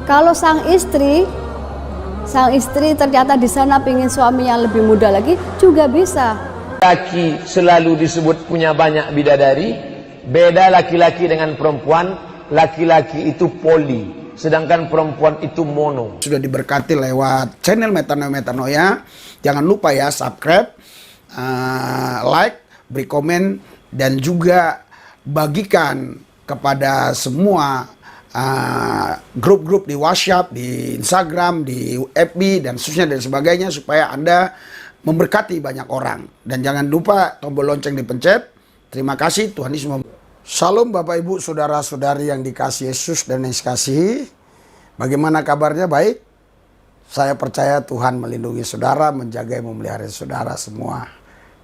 Kalau sang istri ternyata di sana ingin suami yang lebih muda lagi, juga bisa. Laki selalu disebut punya banyak bidadari. Beda laki-laki dengan perempuan. Laki-laki itu poli, sedangkan perempuan itu mono. Sudah diberkati lewat channel Metanoia. Jangan lupa ya subscribe, like, beri komen, dan juga bagikan kepada semua grup-grup di WhatsApp, di Instagram, di FB, dan seterusnya dan sebagainya, supaya Anda memberkati banyak orang. Dan jangan lupa tombol lonceng dipencet. Terima kasih, Tuhan Yesus memberkati. Shalom Bapak Ibu Saudara-saudari yang dikasihi Yesus dan yang dikasihi. Bagaimana kabarnya? Baik? Saya percaya Tuhan melindungi saudara, menjaga, memelihara saudara semua.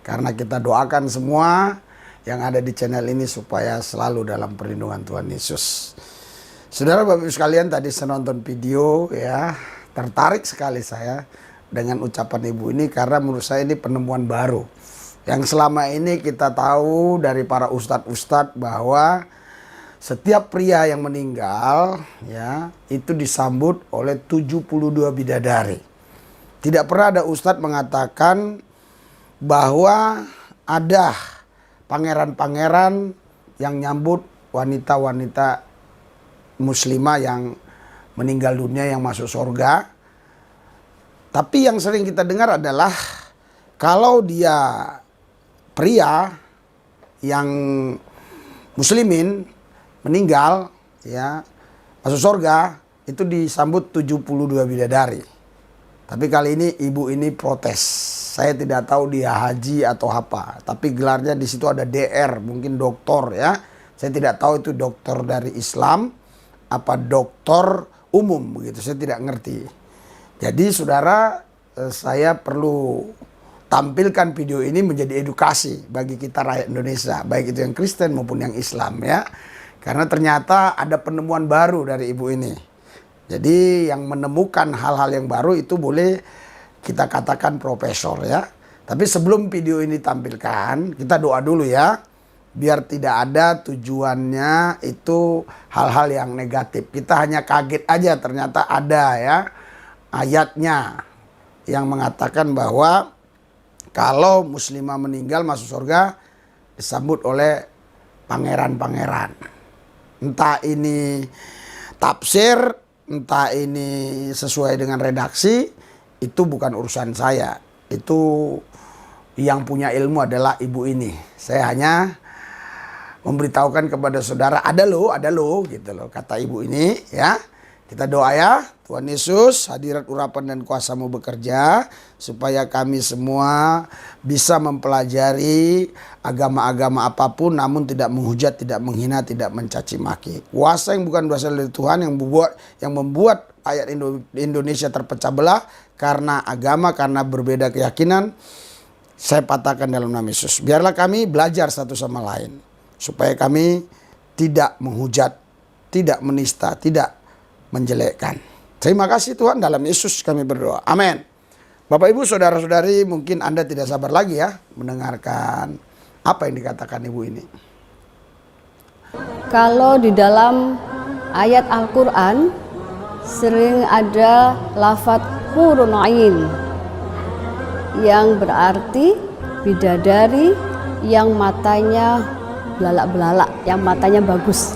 Karena kita doakan semua yang ada di channel ini supaya selalu dalam perlindungan Tuhan Yesus. Saudara Bapak Ibu sekalian, tadi saya nonton video ya, tertarik sekali saya dengan ucapan ibu ini karena menurut saya ini penemuan baru. Yang selama ini kita tahu dari para ustadz-ustadz bahwa setiap pria yang meninggal ya itu disambut oleh 72 bidadari. Tidak pernah ada ustadz mengatakan bahwa ada pangeran-pangeran yang nyambut wanita-wanita muslimah yang meninggal dunia yang masuk surga. Tapi yang sering kita dengar adalah kalau dia pria yang muslimin meninggal ya masuk surga itu disambut 72 bidadari. Tapi kali ini ibu ini protes. Saya tidak tahu dia haji atau apa, tapi gelarnya di situ ada DR, mungkin doktor ya. Saya tidak tahu itu dokter dari Islam apa dokter umum begitu, saya tidak ngerti. Jadi saudara, saya perlu tampilkan video ini menjadi edukasi bagi kita rakyat Indonesia, baik itu yang Kristen maupun yang Islam ya. Karena ternyata ada penemuan baru dari ibu ini. Jadi yang menemukan hal-hal yang baru itu boleh kita katakan profesor ya. Tapi sebelum video ini tampilkan, kita doa dulu ya. Biar tidak ada tujuannya itu hal-hal yang negatif. Kita hanya kaget aja ternyata ada ya ayatnya yang mengatakan bahwa kalau muslimah meninggal masuk surga disambut oleh pangeran-pangeran. Entah ini tafsir, entah ini sesuai dengan redaksi, itu bukan urusan saya. Itu yang punya ilmu adalah ibu ini. Saya hanya memberitahukan kepada saudara, ada loh gitu loh kata ibu ini ya. Kita doa ya, Tuhan Yesus hadirat urapan dan kuasa-Mu bekerja supaya kami semua bisa mempelajari agama-agama apapun namun tidak menghujat, tidak menghina, tidak mencaci maki. Kuasa yang bukan berasal dari Tuhan yang membuat rakyat Indonesia terpecah belah karena agama, karena berbeda keyakinan, saya patahkan dalam nama Yesus. Biarlah kami belajar satu sama lain supaya kami tidak menghujat, tidak menista, tidak menjelekkan. Terima kasih Tuhan, dalam Yesus kami berdoa. Amin. Bapak Ibu Saudara-saudari, mungkin Anda tidak sabar lagi ya mendengarkan apa yang dikatakan ibu ini. Kalau di dalam ayat Al-Quran sering ada lafadz hurun ain yang berarti bidadari yang matanya belalak-belalak, yang matanya bagus.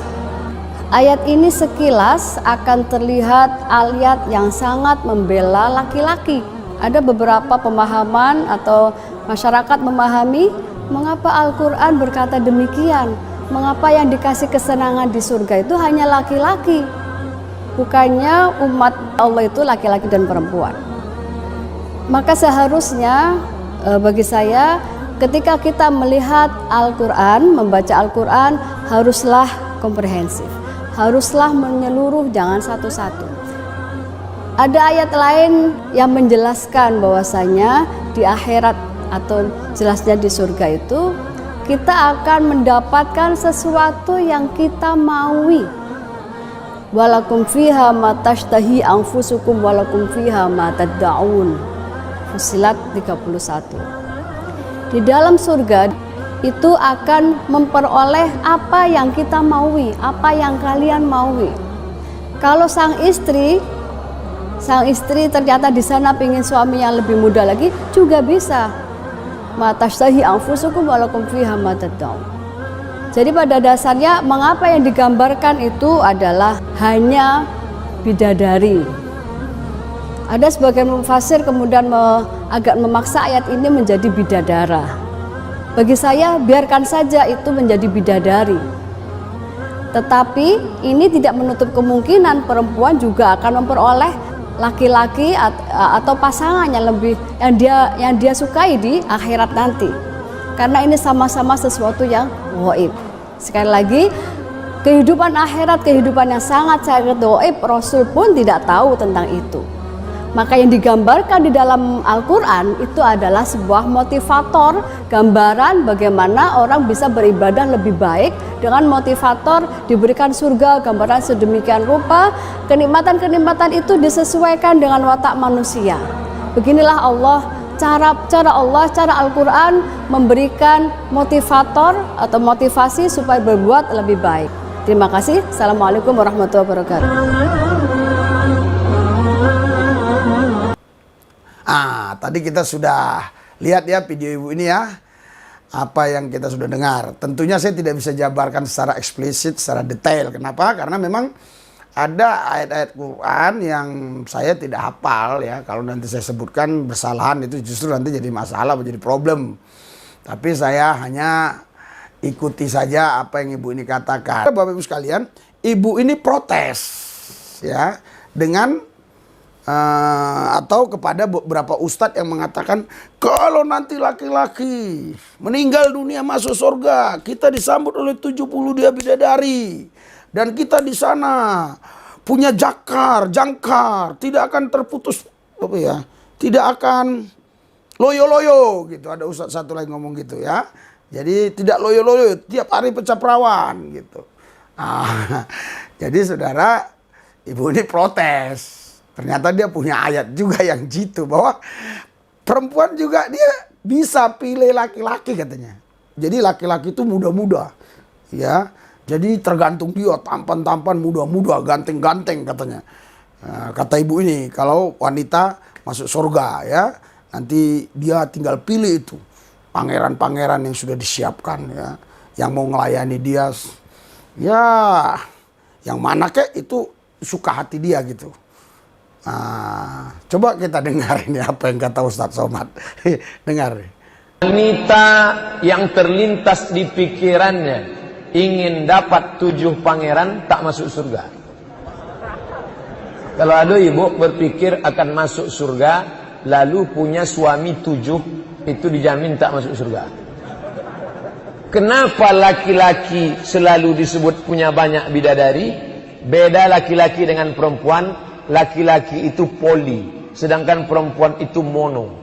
Ayat ini sekilas akan terlihat ayat yang sangat membela laki-laki. Ada beberapa pemahaman atau masyarakat memahami mengapa Al-Quran berkata demikian. Mengapa yang dikasih kesenangan di surga itu hanya laki-laki. Bukannya umat Allah itu laki-laki dan perempuan. Maka seharusnya bagi saya ketika kita melihat Al-Quran, membaca Al-Quran haruslah komprehensif. Haruslah menyeluruh, jangan satu-satu. Ada ayat lain yang menjelaskan bahwasanya di akhirat atau jelasnya di surga itu kita akan mendapatkan sesuatu yang kita maui. Walakum fiha ma tashtahi anfusukum walakum fiha ma tad'un. Fussilat 31. Di dalam surga itu akan memperoleh apa yang kita maui, apa yang kalian maui. Kalau sang istri ternyata di sana pengen suami yang lebih muda lagi, juga bisa. Matashtahi anfusukum walakum fiha ma tad'un. Jadi pada dasarnya mengapa yang digambarkan itu adalah hanya bidadari. Ada sebagian mufasir kemudian agak memaksa ayat ini menjadi bidadara. Bagi saya biarkan saja itu menjadi bidadari. Tetapi ini tidak menutup kemungkinan perempuan juga akan memperoleh laki-laki atau pasangan yang dia sukai di akhirat nanti. Karena ini sama-sama sesuatu yang gaib. Sekali lagi, kehidupan akhirat, kehidupan yang sangat gaib, Rasul pun tidak tahu tentang itu. Maka yang digambarkan di dalam Al-Quran itu adalah sebuah motivator, gambaran bagaimana orang bisa beribadah lebih baik dengan motivator diberikan surga, gambaran sedemikian rupa. Kenikmatan-kenikmatan itu disesuaikan dengan watak manusia. Beginilah cara Al-Quran memberikan motivator atau motivasi supaya berbuat lebih baik. Terima kasih. Assalamualaikum warahmatullahi wabarakatuh. Tadi kita sudah lihat ya video ibu ini ya, apa yang kita sudah dengar. Tentunya saya tidak bisa jabarkan secara eksplisit, secara detail. Kenapa? Karena memang ada ayat-ayat Quran yang saya tidak hafal ya. Kalau nanti saya sebutkan bersalahan itu justru nanti jadi masalah, menjadi problem. Tapi saya hanya ikuti saja apa yang ibu ini katakan. Bapak Ibu sekalian, ibu ini protes ya dengan atau kepada beberapa ustadz yang mengatakan kalau nanti laki-laki meninggal dunia masuk surga, kita disambut oleh 70 dia bidadari dan kita di sana punya jangkar tidak akan terputus apa ya, tidak akan loyo-loyo gitu. Ada ustadz satu lagi ngomong gitu ya, jadi tidak loyo-loyo, tiap hari pecah perawan gitu. Jadi saudara, ibu ini protes. Ternyata dia punya ayat juga yang jitu bahwa perempuan juga dia bisa pilih laki-laki katanya. Jadi laki-laki itu muda-muda, ya. Jadi tergantung dia, tampan-tampan, muda-muda, ganteng-ganteng katanya. Nah, kata ibu ini, kalau wanita masuk surga ya, nanti dia tinggal pilih itu pangeran-pangeran yang sudah disiapkan ya, yang mau ngelayani dia, ya, yang mana kek itu suka hati dia gitu. Coba kita dengar ini apa yang kata Ustadz Somad. Dengar. Wanita yang terlintas di pikirannya ingin dapat 7 pangeran tak masuk surga. Kalau ada ibu berpikir akan masuk surga lalu punya suami 7, itu dijamin tak masuk surga. Kenapa laki-laki selalu disebut punya banyak bidadari? Beda laki-laki dengan perempuan. Laki-laki itu poli, sedangkan perempuan itu mono.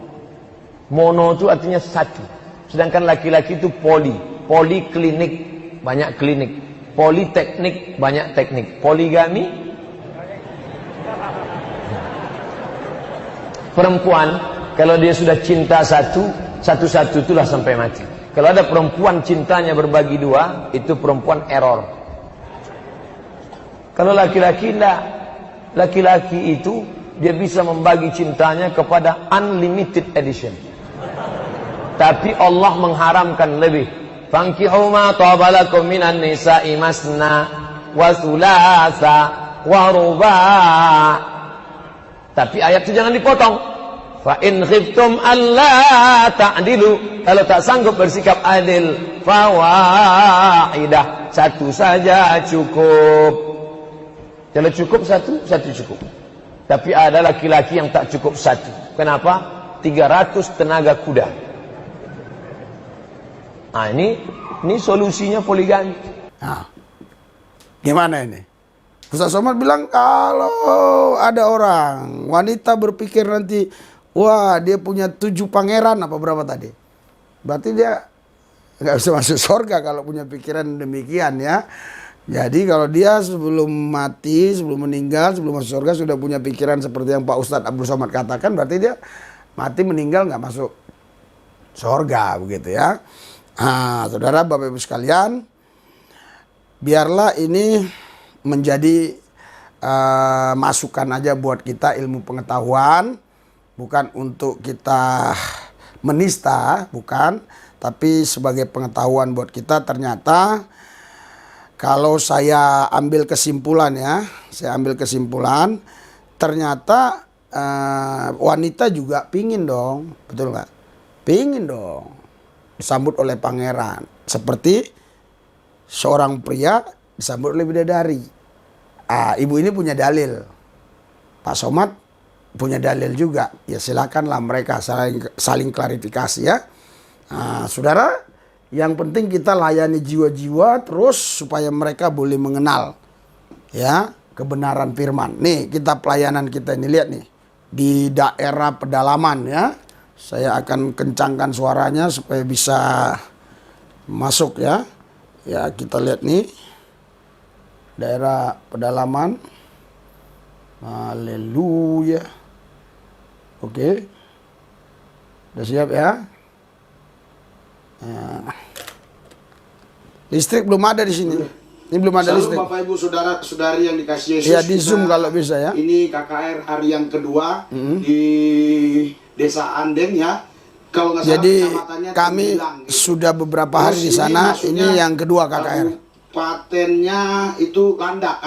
Mono itu artinya satu, sedangkan laki-laki itu poli. Poliklinik, banyak klinik. Politeknik, banyak teknik. Poligami, perempuan kalau dia sudah cinta satu-satu itulah sampai mati. Kalau ada perempuan cintanya berbagi 2, itu perempuan error. Kalau laki-laki tidak. Laki-laki itu dia bisa membagi cintanya kepada unlimited edition. Tapi Allah mengharamkan lebih. Fankihu ma taba lakum minan nisa'i masna wa thulatha wa ruba'. Tapi ayat itu jangan dipotong. Fa in khiftum alla ta'dilu, kalau tak sanggup bersikap adil, fawahidah, satu saja cukup. Kalau cukup satu cukup. Tapi ada laki-laki yang tak cukup 1. Kenapa? 300 tenaga kuda. Ini solusinya poligami. Gimana ini? Ustaz Somad bilang kalau ada orang wanita berpikir nanti, wah dia punya 7 pangeran apa berapa tadi? Berarti dia nggak bisa masuk surga kalau punya pikiran demikian ya. Jadi kalau dia sebelum mati, sebelum meninggal, sebelum masuk surga sudah punya pikiran seperti yang Pak Ustadz Abdul Somad katakan, berarti dia mati meninggal nggak masuk surga begitu ya. Saudara Bapak Ibu sekalian, biarlah ini menjadi masukan aja buat kita, ilmu pengetahuan, bukan untuk kita menista, bukan, tapi sebagai pengetahuan buat kita. Ternyata kalau saya ambil kesimpulan ya, ternyata wanita juga pingin dong, betul nggak? Pingin dong disambut oleh pangeran, seperti seorang pria disambut oleh bidadari. Ibu ini punya dalil, Pak Somad punya dalil juga. Ya silakanlah mereka saling klarifikasi ya. Saudara, yang penting kita layani jiwa-jiwa terus supaya mereka boleh mengenal ya kebenaran firman. Nih kita pelayanan kita ini, lihat nih di daerah pedalaman ya. Saya akan kencangkan suaranya supaya bisa masuk ya. Ya kita lihat nih daerah pedalaman. Haleluya. Oke. Udah siap ya? Listrik belum ada di sini. Ini belum ada listrik. Bapak Ibu saudara-saudari yang dikasih Yesus. Ya di Zoom kalau bisa ya. Ini KKR hari yang kedua di Desa Anden ya. Kalau nggak salah Jadi kecamatannya kami Tembilang, gitu. sudah beberapa hari di sana. Ini yang kedua KKR. Patennya itu landak.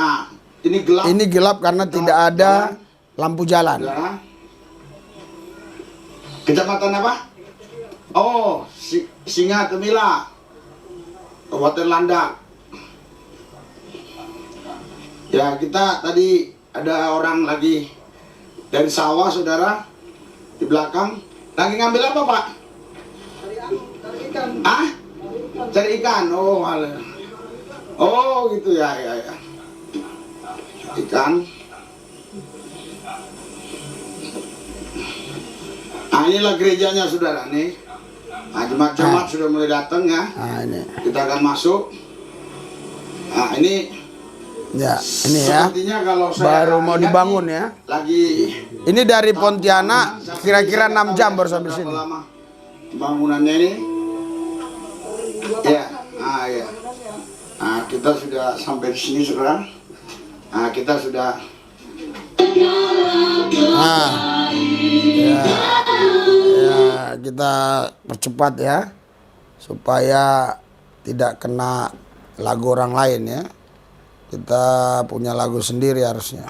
Ini gelap. Ini gelap karena tidak ada lampu jalan. Saudara. Kecamatan apa? Oh, Singa Temila. Kabupaten Landak. Ya, kita tadi ada orang lagi dari sawah, saudara, di belakang. Lagi ngambil apa, Pak? Cari ikan. Cari ikan. Oh, malah. Oh, gitu ya. Ikan. Inilah gerejanya, saudara, nih. Jemaat-jemaat sudah mulai datang ya. Ini. Kita akan masuk. Ini Ya, ini ya. sepertinya kalau saya Baru mau lihat dibangun nih, ya. Lagi Ini dari Pontianak kira-kira 6 jam baru sampai sini. berapa lama bangunannya ini? Ya, ya. Kita sudah sampai di sini, saudara. Kita sudah. Ya, kita percepat ya supaya tidak kena lagu orang lain ya. Kita punya lagu sendiri harusnya.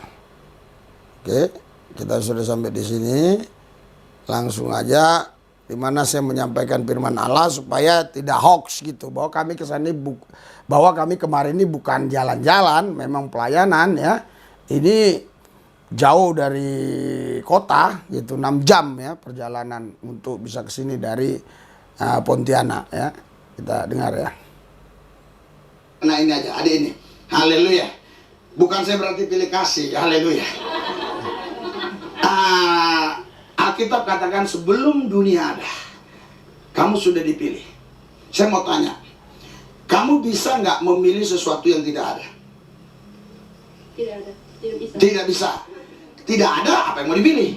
Oke, kita sudah sampai di sini. Langsung aja, dimana saya menyampaikan firman Allah supaya tidak hoax gitu. Bahwa kami kesana bahwa kami kemarin ini bukan jalan-jalan, memang pelayanan ya. Ini jauh dari kota gitu, 6 jam ya perjalanan untuk bisa ke sini dari Pontianak ya. Kita dengar ya. Nah ini aja, adik ini. Haleluya. Bukan saya berarti pilih kasih. Haleluya. Alkitab katakan sebelum dunia ada, kamu sudah dipilih. Saya mau tanya, kamu bisa nggak memilih sesuatu yang tidak ada? Tidak ada, tidak bisa. Tidak bisa. Tidak ada, apa yang mau dipilih?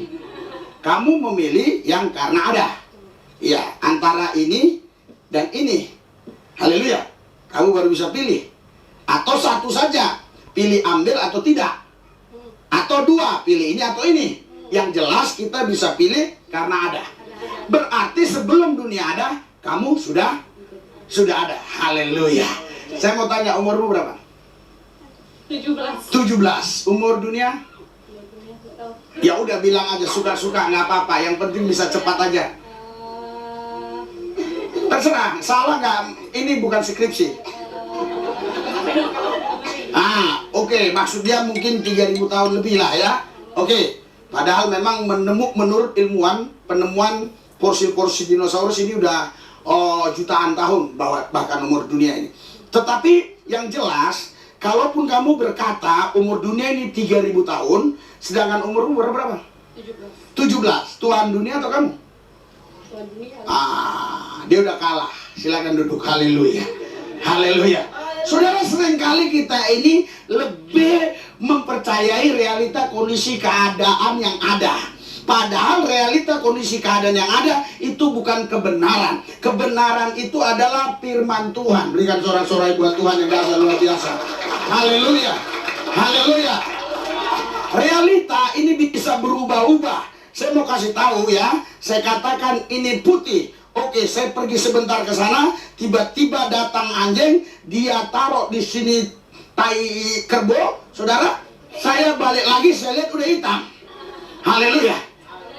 Kamu memilih yang karena ada. Ya, antara ini dan ini. Haleluya. Kamu baru bisa pilih. Atau satu saja, pilih ambil atau tidak. Atau dua, pilih ini atau ini. Yang jelas kita bisa pilih karena ada. Berarti sebelum dunia ada, kamu sudah ada. Haleluya. Saya mau tanya, umurmu berapa? 17. 17. Umur dunia? Ya udah bilang aja, suka-suka, nggak apa-apa. Yang penting bisa cepat aja. Terserah, salah nggak? Ini bukan skripsi. Oke, maksud dia mungkin 3.000 tahun lebih lah ya. Oke, padahal memang menurut ilmuwan, penemuan fosil-fosil dinosaurus ini udah jutaan tahun bahkan umur dunia ini. Tetapi yang jelas, kalaupun kamu berkata umur dunia ini 3.000 tahun, sedangkan umurmu berapa? 17. Tuhan dunia atau kamu? Tuhan dunia. Dia udah kalah. Silakan duduk. Haleluya. Haleluya. Saudara, seringkali kita ini lebih mempercayai realita kondisi keadaan yang ada. Padahal realita kondisi keadaan yang ada itu bukan kebenaran. Kebenaran itu adalah firman Tuhan. Berikan sorak-sorai buat Tuhan yang dahsyat luar biasa. Haleluya. Haleluya. Realita ini bisa berubah-ubah. Saya mau kasih tahu ya, saya katakan ini putih. Oke, saya pergi sebentar ke sana, tiba-tiba datang anjing, dia taruh di sini tai kerbau, saudara. Saya balik lagi, saya lihat udah hitam. Haleluya.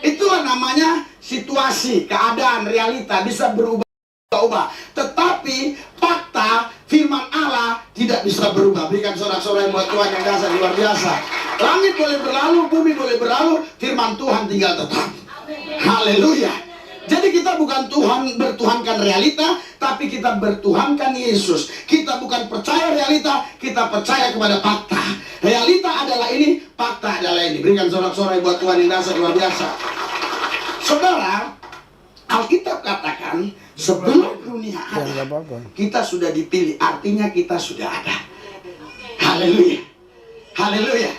Itulah namanya situasi, keadaan, realita bisa berubah-ubah. Tetapi fakta firman Allah tidak bisa berubah. Berikan sorak-sorai buat Tuhan yang dasar luar biasa. Langit boleh berlalu, bumi boleh berlalu, firman Tuhan tinggal tetap. Haleluya. Jadi kita bukan bertuhankan realita, tapi kita bertuhankan Yesus. Kita bukan percaya realita, kita percaya kepada fakta. Realita adalah ini, fakta adalah ini. Berikan sorak-sorai buat Tuhan yang dasar luar biasa. Saudara, Alkitab katakan sebelum dunia ada, kita sudah dipilih. Artinya kita sudah ada. Haleluya. Haleluya.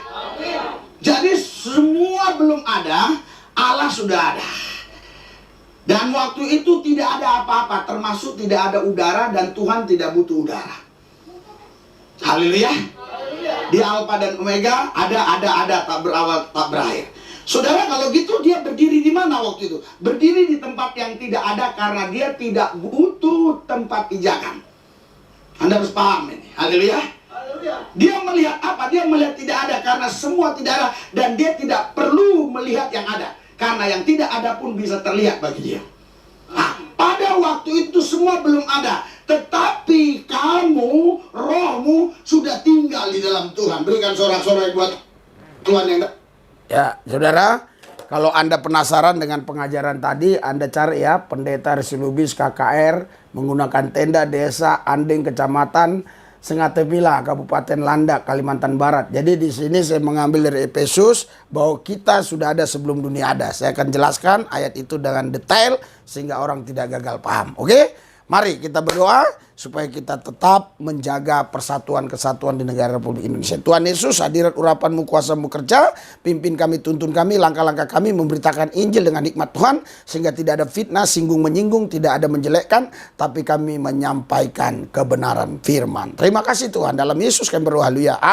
Jadi semua belum ada, Allah sudah ada. Dan waktu itu tidak ada apa-apa, termasuk tidak ada udara, dan Tuhan tidak butuh udara. Haleluya. Di Alfa dan Omega ada, tak berawal, tak berakhir. Saudara, kalau gitu dia berdiri di mana waktu itu? Berdiri di tempat yang tidak ada karena dia tidak butuh tempat pijakan. Anda harus paham ini. Haleluya. Dia melihat apa? Dia melihat tidak ada karena semua tidak ada, dan dia tidak perlu melihat yang ada. Karena yang tidak ada pun bisa terlihat bagi dia. Nah, pada waktu itu semua belum ada. Tetapi kamu, rohmu sudah tinggal di dalam Tuhan. Berikan sorak-sorai buat Tuhan yang... Ya, saudara, kalau Anda penasaran dengan pengajaran tadi, Anda cari ya Pendeta Resi Lubis KKR menggunakan tenda desa Anding, Kecamatan Sengatepila, Kabupaten Landak, Kalimantan Barat. Jadi di sini saya mengambil dari Efesus bahwa kita sudah ada sebelum dunia ada. Saya akan jelaskan ayat itu dengan detail sehingga orang tidak gagal paham. Oke? Mari kita berdoa supaya kita tetap menjaga persatuan kesatuan di negara Republik Indonesia. Tuhan Yesus, hadirat urapanmu, kuasamu kerja, pimpin kami, tuntun kami, langkah-langkah kami memberitakan Injil dengan hikmat Tuhan, sehingga tidak ada fitnah, singgung menyinggung, tidak ada menjelekkan, tapi kami menyampaikan kebenaran firman. Terima kasih Tuhan, dalam Yesus kami berdoa, haleluya.